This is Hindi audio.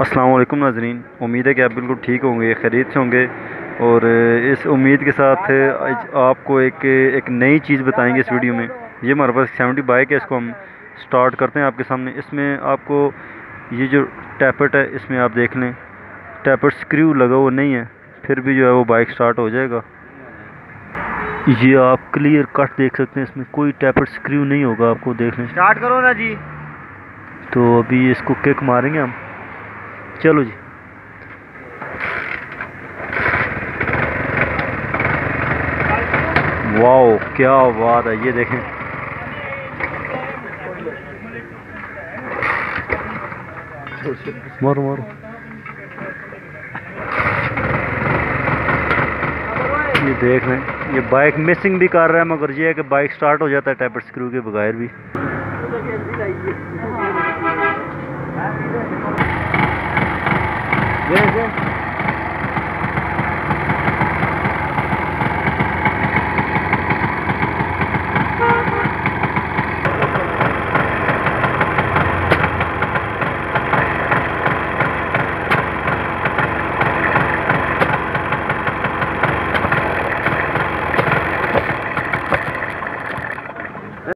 अस्सलाम वालेकुम नाज़रीन, उम्मीद है कि आप बिल्कुल ठीक होंगे, खैरियत से होंगे। और इस उम्मीद के साथ आज आपको एक नई चीज़ बताएंगे इस वीडियो में। ये हमारे पास 70 बाइक है, इसको हम स्टार्ट करते हैं आपके सामने। इसमें आपको ये जो टैपेट है, इसमें आप देख लें टैपेट स्क्रू लगा हुआ नहीं है, फिर भी जो है वो बाइक स्टार्ट हो जाएगा। ये आप क्लियर कट देख सकते हैं, इसमें कोई टैपेट स्क्रू नहीं होगा, आपको देख लें। स्टार्ट करो ना जी। तो अभी इसको किक मारेंगे हम, चलो जी। वाओ क्या बात है, ये देखें। मारो मारो, ये देख रहे हैं, ये बाइक मिसिंग भी कर रहा है, मगर ये है कि बाइक स्टार्ट हो जाता है टैपेट स्क्रू के बगैर भी।